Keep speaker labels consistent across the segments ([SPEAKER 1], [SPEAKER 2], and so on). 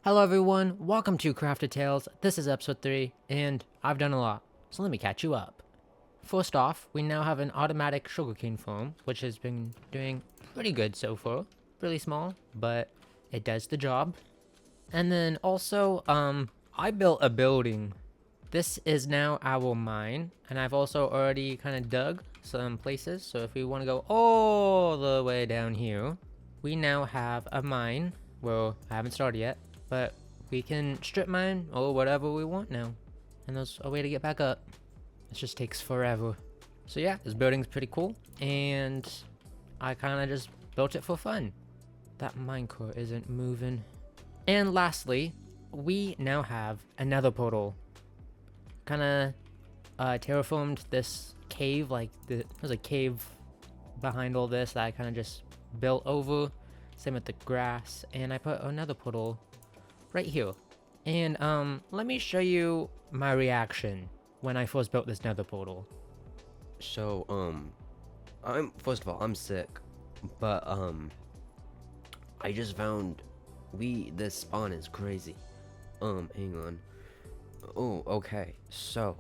[SPEAKER 1] Hello everyone, welcome to Crafted Tales. This is episode 3, and I've done a lot, so let me catch you up. First off, we now have an automatic sugarcane farm, which has been doing pretty good so far. Really small, but it does the job. And then also, I built a building. This is now our mine, and I've also already kind of dug some places, so if we want to go all the way down here, we now have a mine. Well, I haven't started yet, but we can strip mine or whatever we want now. And there's a way to get back up. It just takes forever. So yeah, this building's pretty cool, and I kind of just built it for fun. That minecart isn't moving. And lastly, we now have another portal. Kind of terraformed this cave, like there's a cave behind all this that I kind of just built over. Same with the grass, and I put another portal right here. And let me show you my reaction when I first built this nether portal.
[SPEAKER 2] So, first of all, I'm sick, but, I just found, this spawn is crazy. Hang on. Oh, okay, so,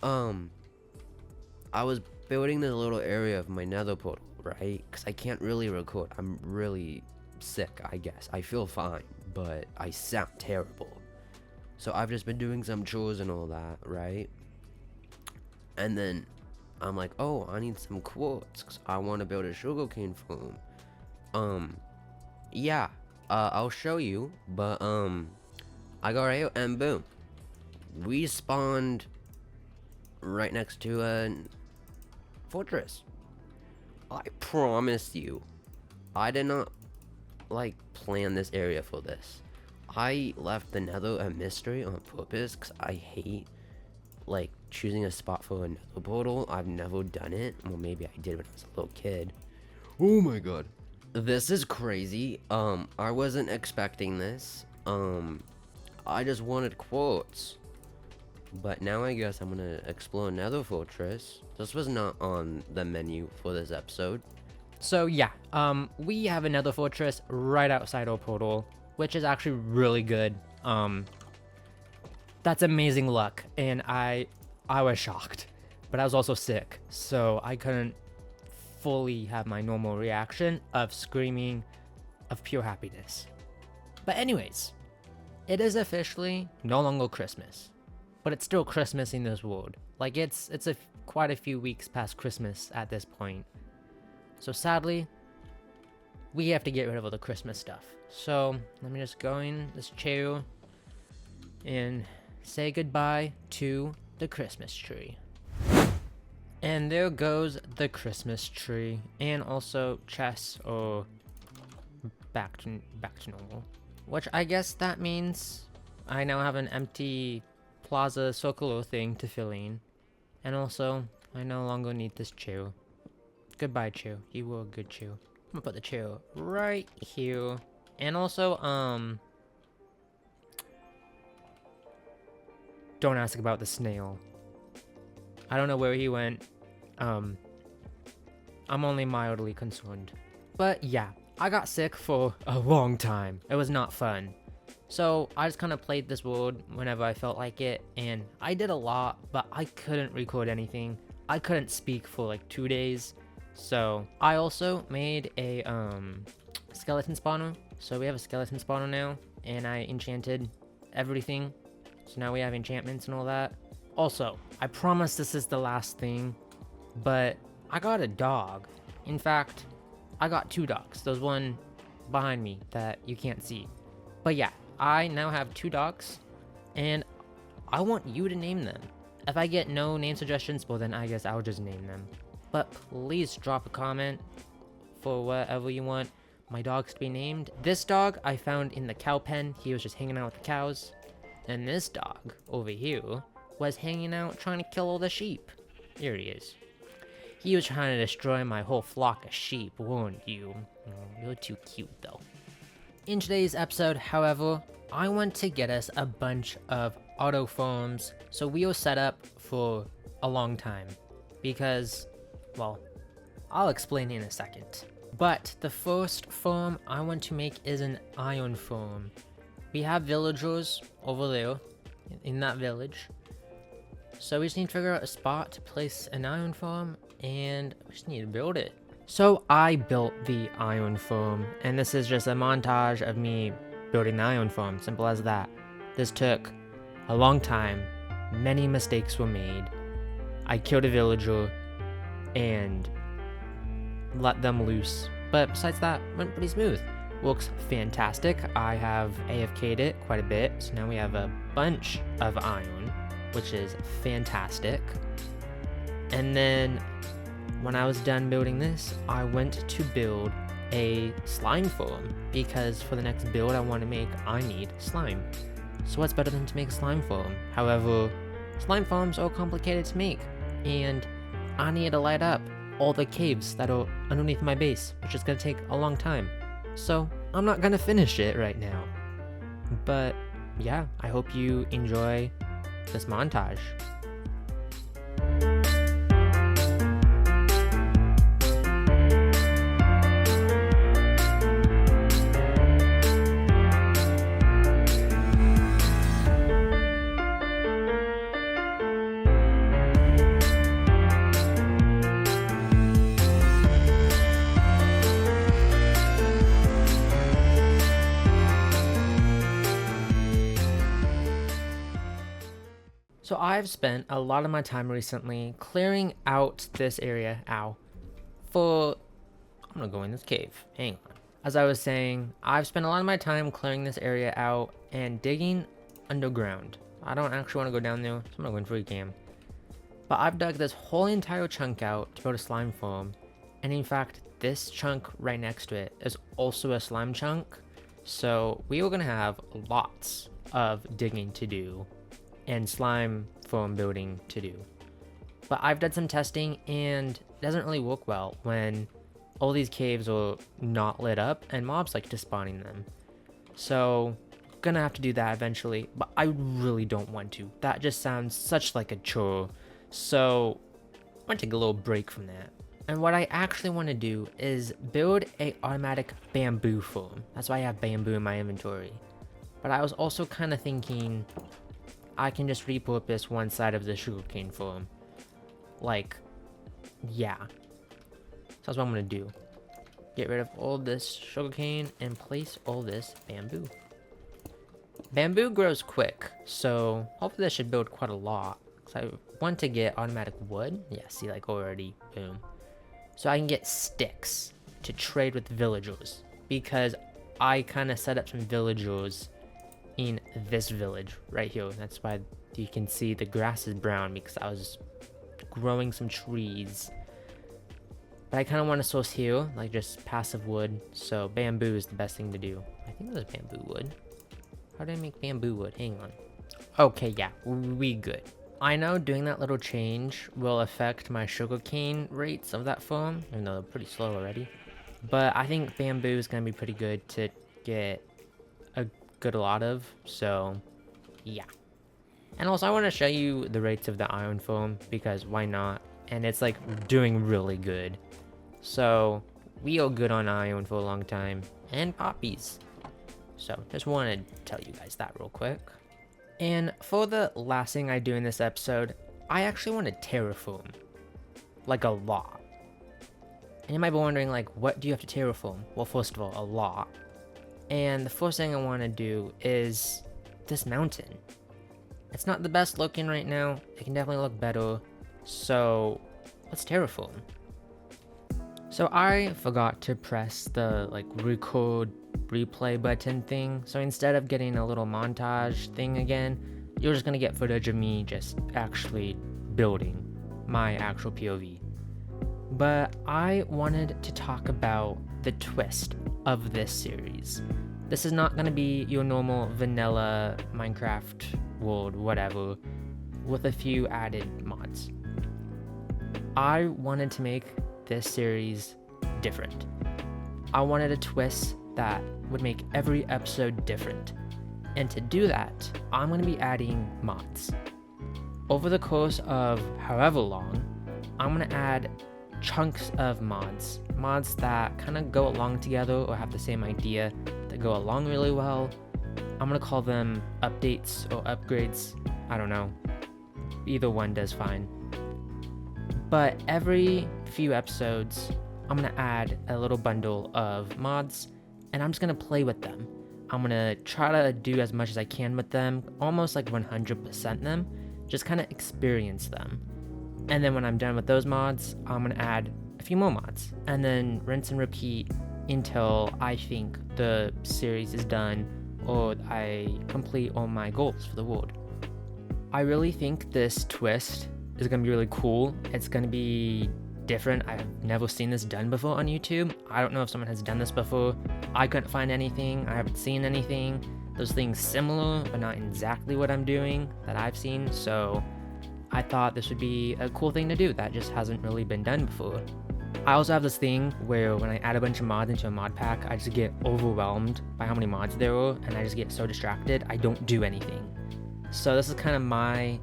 [SPEAKER 2] I was building this little area of my nether portal, right? Because I can't really record. I'm really sick, I guess. I feel fine, but I sound terrible. So I've just been doing some chores and all that, right? And then I'm like, oh, I need some quartz because I want to build a sugarcane farm. Yeah, I'll show you, but, I got right here, and boom. We spawned right next to a fortress. I promise you, I did not, like, plan this area for this. I left the nether a mystery on purpose because I hate, like, choosing a spot for a nether portal. I've never done it. Well, maybe I did when I was a little kid. Oh my god. This is crazy. I wasn't expecting this. I just wanted quartz. But now I guess I'm gonna explore another fortress. This was not on the menu for this episode.
[SPEAKER 1] So yeah, we have another fortress right outside our portal, which is actually really good. That's amazing luck, and I was shocked, but I was also sick, so I couldn't fully have my normal reaction of screaming of pure happiness. But anyways, it is officially no longer Christmas, but it's still Christmas in this world. Like it's quite a few weeks past Christmas at this point. So sadly, we have to get rid of all the Christmas stuff. So let me just go in this chair and say goodbye to the Christmas tree. And there goes the Christmas tree, and also chests or back to normal. Which I guess that means I now have an empty plaza circular thing to fill in. And also, I no longer need this chair. Goodbye, chair. You were a good chair. I'm gonna put the chair right here. And also, don't ask about the snail. I don't know where he went. I'm only mildly concerned. But yeah, I got sick for a long time. It was not fun. So I just kind of played this world whenever I felt like it, and I did a lot, but I couldn't record anything. I couldn't speak for like 2 days. So I also made a skeleton spawner. So we have a skeleton spawner now, and I enchanted everything. So now we have enchantments and all that. Also, I promise this is the last thing, but I got a dog. In fact, I got 2 dogs. There's one behind me that you can't see. But yeah, I now have 2 dogs, and I want you to name them. If I get no name suggestions, well then I guess I'll just name them. But please drop a comment for whatever you want my dogs to be named. This dog I found in the cow pen. He was just hanging out with the cows. And this dog over here was hanging out trying to kill all the sheep. Here he is. He was trying to destroy my whole flock of sheep, weren't you? Oh, you're too cute though. In today's episode, however, I want to get us a bunch of auto farms so we are set up for a long time. Because, well, I'll explain in a second. But the first farm I want to make is an iron farm. we have villagers over there in that village. So we just need to figure out a spot to place an iron farm, and we just need to build it. So I built the iron farm, and this is just a montage of me building the iron farm. Simple as that. This took a long time. Many mistakes were made. I killed a villager and let them loose. But besides that, went pretty smooth. Looks fantastic. I have AFK'd it quite a bit, so now we have a bunch of iron, which is fantastic. And then when I was done building this, I went to build a slime farm, because for the next build I need slime. So what's better than to make a slime farm? However, slime farms are complicated to make, and I need to light up all the caves that are underneath my base, which is going to take a long time. So I'm not going to finish it right now. But yeah, I hope you enjoy this montage. So I've spent a lot of my time recently clearing out this area, I'm gonna go in this cave, hang on. As I was saying, I've spent a lot of my time clearing this area out and digging underground. I don't actually want to go down there, so I'm not going free cam. But I've dug this whole entire chunk out to build a slime farm, and in fact, this chunk right next to it is also a slime chunk, so we are gonna have lots of digging to do and slime farm building to do. But I've done some testing, and it doesn't really work well when all these caves are not lit up and mobs like to spawn in them. So gonna have to do that eventually, but I really don't want to. That just sounds such like a chore. So I'm gonna take a little break from that. And what I actually want to do is build a automatic bamboo farm. That's why I have bamboo in my inventory. But I was also kind of thinking I can just repurpose one side of the sugarcane farm. Like, yeah. So that's what I'm gonna do. Get rid of all this sugarcane and place all this bamboo. Bamboo grows quick, so hopefully this should build quite a lot. So I want to get automatic wood. Yeah, see, like already, boom. So I can get sticks to trade with villagers, because I kind of set up some villagers in this village right here. That's why you can see the grass is brown, because I was growing some trees. But I kind of want to source here, like just passive wood, so bamboo is the best thing to do. I think there's bamboo wood. How did I make bamboo wood? Hang on. Okay, yeah, we good. I know doing that little change will affect my sugarcane rates of that farm, even though they're pretty slow already. But I think bamboo is going to be pretty good to get a good lot of, so yeah. And also I want to show you the rates of the iron farm, because why not? And it's like doing really good. So we are good on iron for a long time, and poppies. So just wanted to tell you guys that real quick. And for the last thing I do in this episode, I actually want to terraform. Like a lot. And you might be wondering, like, what do you have to terraform? Well, first of all, a lot. And the first thing I want to do is this mountain. It's not the best looking right now. It can definitely look better. So let's terraform. So I forgot to press the like record replay button thing. So instead of getting a little montage thing again, you're just gonna get footage of me just actually building my actual POV. But I wanted to talk about the twist of this series. This is not gonna be your normal vanilla Minecraft world, whatever, with a few added mods. I wanted to make this series different. I wanted a twist that would make every episode different. And to do that, I'm going to be adding mods. Over the course of however long, I'm going to add chunks of mods. Mods that kind of go along together or have the same idea, that go along really well, I'm gonna call them updates or upgrades. I don't know. Either one does fine. But every few episodes, I'm gonna add a little bundle of mods, and I'm just gonna play with them. I'm gonna try to do as much as I can with them, almost like 100% them, just kind of experience them. And then when I'm done with those mods, I'm gonna add a few more mods, and then rinse and repeat until I think the series is done or I complete all my goals for the world. I really think this twist is gonna be really cool. It's gonna be different. I've never seen this done before on YouTube. I don't know if someone has done this before. I couldn't find anything. I haven't seen anything. Those things similar, but not exactly what I'm doing that I've seen. So I thought this would be a cool thing to do that just hasn't really been done before. I also have this thing where when I add a bunch of mods into a mod pack, I just get overwhelmed by how many mods there are, and I just get so distracted, I don't do anything. So this is kind of my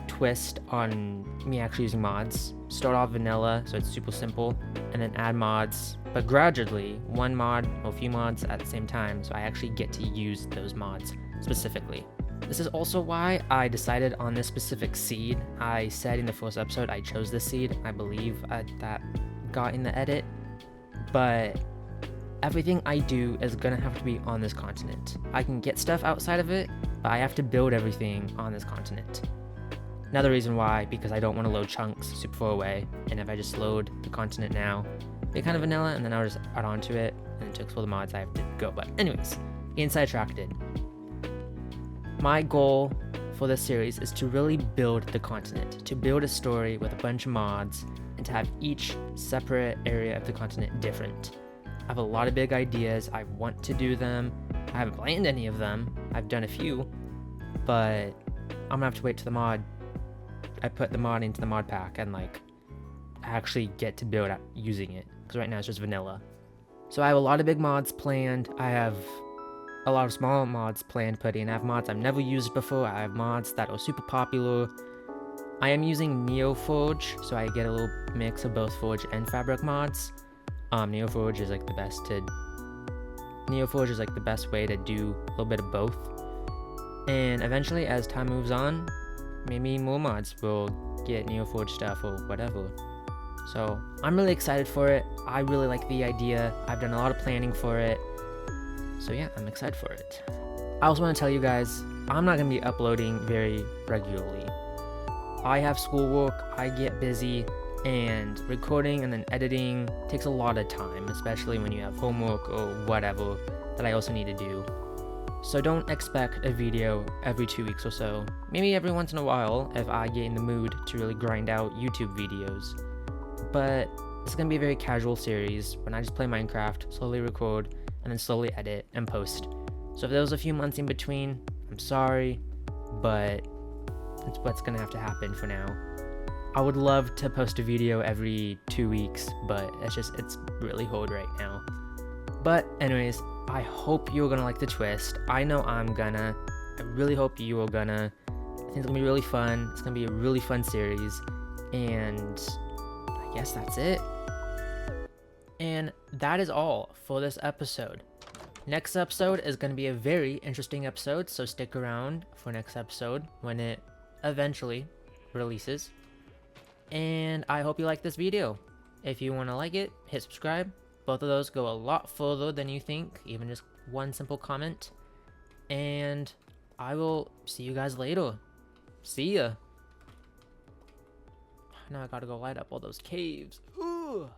[SPEAKER 1] twist on me actually using mods. Start off vanilla, so it's super simple, and then add mods, but gradually, one mod or a few mods at the same time, so I actually get to use those mods specifically. This is also why I decided on this specific seed. I said in the first episode I chose this seed, I believe that got in the edit, but everything I do is gonna have to be on this continent. I can get stuff outside of it, but I have to build everything on this continent. Another reason why, because I don't want to load chunks super far away, and if I just load the continent now, be kind of vanilla, and then I'll just add onto it, and to explore the mods I have to go. But anyways, getting sidetracked. My goal for this series is to really build the continent, to build a story with a bunch of mods, and to have each separate area of the continent different. I have a lot of big ideas, I want to do them. I haven't planned any of them, I've done a few, but I'm gonna have to wait till I put the mod into the mod pack and like actually get to build out using it, because right now it's just vanilla. So I have a lot of big mods planned, I have a lot of small mods planned put in. I have mods I've never used before, I have mods that are super popular. I am using NeoForge, so I get a little mix of both Forge and Fabric mods. NeoForge is like the best way to do a little bit of both. And eventually, as time moves on, maybe more mods will get NeoForge stuff or whatever. So I'm really excited for it. I really like the idea. I've done a lot of planning for it. So yeah, I'm excited for it. I also want to tell you guys, I'm not going to be uploading very regularly. I have schoolwork, I get busy, and recording and then editing takes a lot of time, especially when you have homework or whatever that I also need to do. So don't expect a video every 2 weeks or so. Maybe every once in a while if I get in the mood to really grind out YouTube videos. But it's going to be a very casual series when I just play Minecraft, slowly record, and then slowly edit and post. So if there was a few months in between, I'm sorry, but it's what's gonna have to happen for now. I would love to post a video every 2 weeks, but it's really hard right now. But anyways, I hope you're gonna like the twist. I know I'm gonna. I really hope you are gonna. I think it's gonna be really fun. It's gonna be a really fun series. And I guess that's it. And that is all for this episode. Next episode is going to be a very interesting episode, so stick around for next episode when it eventually releases. And I hope you like this video. If you want to like it, hit subscribe. Both of those go a lot further than you think, even just one simple comment. And I will see you guys later. See ya. Now I gotta go light up all those caves. Ooh.